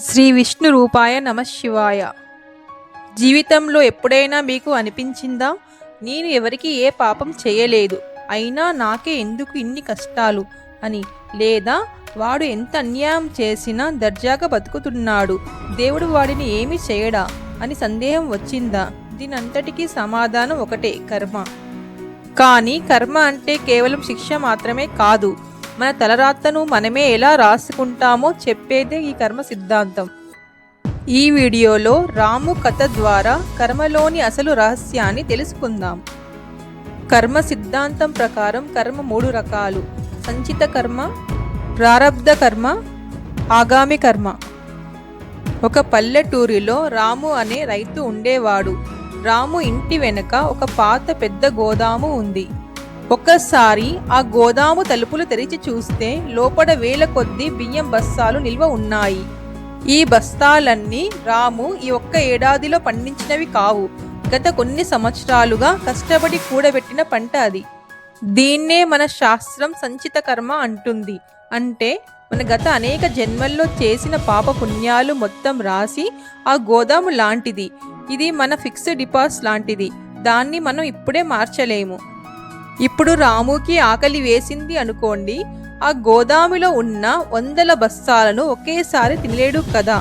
శ్రీ విష్ణు రూపాయ నమః శివాయ. జీవితంలో ఎప్పుడైనా మీకు అనిపించిందా, నేను ఎవరికి ఏ పాపం చేయలేదు, అయినా నాకే ఎందుకు ఇన్ని కష్టాలు అని? లేదా వాడు ఎంత అన్యాయం చేసినా దర్జాగా బతుకుతున్నాడు, దేవుడు వాడిని ఏమి చేయడా అని సందేహం వచ్చిందా? దీనంతటికీ సమాధానం ఒకటే, కర్మ. కానీ కర్మ అంటే కేవలం శిక్ష మాత్రమే కాదు, మన తలరాతను మనమే ఎలా రాసుకుంటామో చెప్పేదే ఈ కర్మ సిద్ధాంతం. ఈ వీడియోలో రాము కథ ద్వారా కర్మలోని అసలు రహస్యాన్ని తెలుసుకుందాం. కర్మ సిద్ధాంతం ప్రకారం కర్మ 3 రకాలు: సంచిత కర్మ, ప్రారబ్ధ కర్మ, ఆగామి కర్మ. ఒక పల్లెటూరిలో రాము అనే రైతు ఉండేవాడు. రాము ఇంటి వెనుక ఒక పాత పెద్ద గోదాము ఉంది. ఒక్కసారి ఆ గోదాము తలుపులు తెరిచి చూస్తే లోపల వేల కొద్దీ బియ్యం బస్తాలు నిల్వ ఉన్నాయి. ఈ బస్తాలన్నీ రాము ఈ ఒక్క ఏడాదిలో పండించినవి కావు, గత కొన్ని సంవత్సరాలుగా కష్టపడి కూడబెట్టిన పంట అది. దీన్నే మన శాస్త్రం సంచిత కర్మ అంటుంది. అంటే మన గత అనేక జన్మల్లో చేసిన పాప పుణ్యాలు మొత్తం రాసి ఆ గోదాము లాంటిది. ఇది మన ఫిక్స్డ్ డిపాజిట్ లాంటిది, దాన్ని మనం ఇప్పుడే మార్చలేము. ఇప్పుడు రాముకి ఆకలి వేసింది అనుకోండి, ఆ గోదాములో ఉన్న 100 బస్తాలను ఒకేసారి తినలేడు కదా.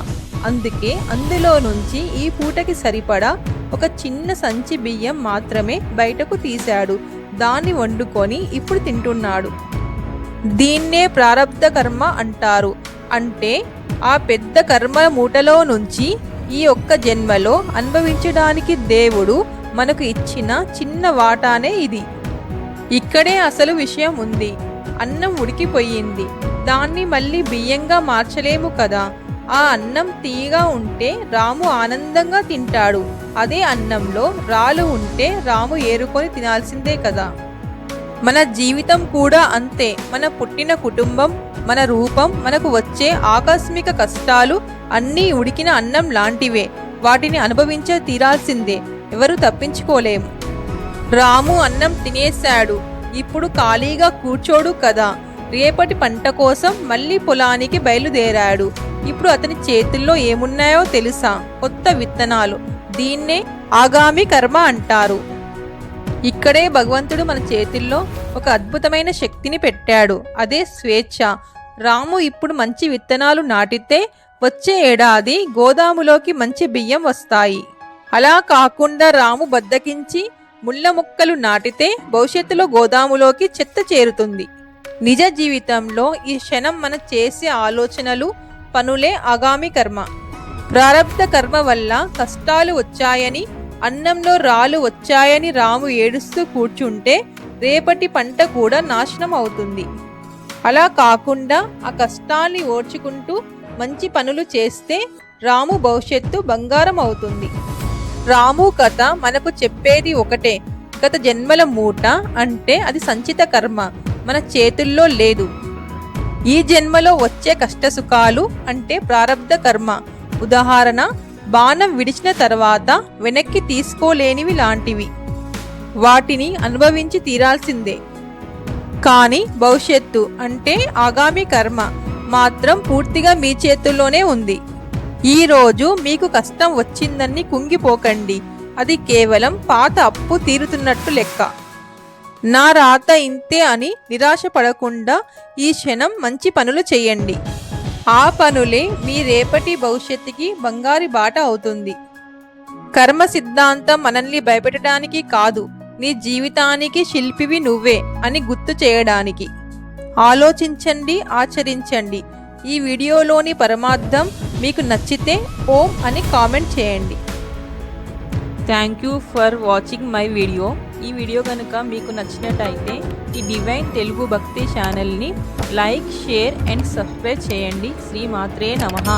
అందుకే అందులో నుంచి ఈ పూటకి సరిపడా ఒక చిన్న సంచి బియ్యం మాత్రమే బయటకు తీశాడు. దాన్ని వండుకొని ఇప్పుడు తింటున్నాడు. దీన్నే ప్రారబ్ధ కర్మ అంటారు. అంటే ఆ పెద్ద కర్మ మూటలో నుంచి ఈ ఒక్క జన్మలో అనుభవించడానికి దేవుడు మనకు ఇచ్చిన చిన్న వాటానే ఇది. ఇక్కడే అసలు విషయం ఉంది. అన్నం ఉడికిపోయింది, దాన్ని మళ్ళీ బియ్యంగా మార్చలేము కదా. ఆ అన్నం తీయగా ఉంటే రాము ఆనందంగా తింటాడు. అదే అన్నంలో రాళ్ళు ఉంటే రాము ఏరుకొని తినాల్సిందే కదా. మన జీవితం కూడా అంతే. మన పుట్టిన కుటుంబం, మన రూపం, మనకు వచ్చే ఆకస్మిక కష్టాలు అన్నీ ఉడికిన అన్నం లాంటివే. వాటిని అనుభవించే తీరాల్సిందే, ఎవరు తప్పించుకోలేము. రాము అన్నం తినేశాడు, ఇప్పుడు ఖాళీగా కూర్చోడు కదా. రేపటి పంట కోసం మళ్ళీ పొలానికి బయలుదేరాడు. ఇప్పుడు అతని చేతుల్లో ఏమున్నాయో తెలుసా? కొత్త విత్తనాలు. దీన్నే ఆగామి కర్మ అంటారు. ఇక్కడే భగవంతుడు మన చేతుల్లో ఒక అద్భుతమైన శక్తిని పెట్టాడు, అదే స్వేచ్ఛ. రాము ఇప్పుడు మంచి విత్తనాలు నాటితే వచ్చే ఏడాది గోదాములోకి మంచి బియ్యం వస్తాయి. అలా కాకుండా రాము బద్దకించి ముళ్ళ ముక్కలు నాటితే భవిష్యత్తులో గోదాములోకి చెత్త చేరుతుంది. నిజ జీవితంలో ఈ క్షణం మనం చేసే ఆలోచనలు, పనులే ఆగామి కర్మ. ప్రారబ్ధ కర్మ వల్ల కష్టాలు వచ్చాయని, అన్నంలో రాళ్ళు వచ్చాయని రాము ఏడుస్తూ కూర్చుంటే రేపటి పంట కూడా నాశనం అవుతుంది. అలా కాకుండా ఆ కష్టాన్ని ఓర్చుకుంటూ మంచి పనులు చేస్తే రాము భవిష్యత్తు బంగారం అవుతుంది. రాము కథ మనకు చెప్పేది ఒకటే, గత జన్మల మూట అంటే అది సంచిత కర్మ, మన చేతుల్లో లేదు. ఈ జన్మలో వచ్చే కష్టసుఖాలు అంటే ప్రారబ్ధ కర్మ. ఉదాహరణ, బాణం విడిచిన తర్వాత వెనక్కి తీసుకోలేనివి లాంటివి. వాటిని అనుభవించి తీరాల్సిందే. కానీ భవిష్యత్తు అంటే ఆగామి కర్మ మాత్రం పూర్తిగా మీ చేతుల్లోనే ఉంది. ఈ రోజు మీకు కష్టం వచ్చిందని కుంగిపోకండి, అది కేవలం పాత అప్పు తీరుతున్నట్టు లెక్క. నా రాత ఇంతే అని నిరాశ పడకుండా ఈ క్షణం మంచి పనులు చేయండి. ఆ పనులే మీ రేపటి భవిష్యత్తుకి బంగారు బాట అవుతుంది. కర్మ సిద్ధాంతం మనల్ని భయపెట్టడానికి కాదు, నీ జీవితానికి శిల్పివి నువ్వే అని గుర్తు చేయడానికి. ఆలోచించండి, ఆచరించండి. ఈ వీడియోలోని పరమార్థం మీకు నచ్చితే ఓం అని కామెంట్ చేయండి. Thank you for watching my video. ఈ వీడియో కనుక మీకు నచ్చినట్టయితే ఈ డివైన్ తెలుగు భక్తి ఛానల్ని లైక్, షేర్ అండ్ సబ్స్క్రైబ్ చేయండి. శ్రీ మాత్రే నమః.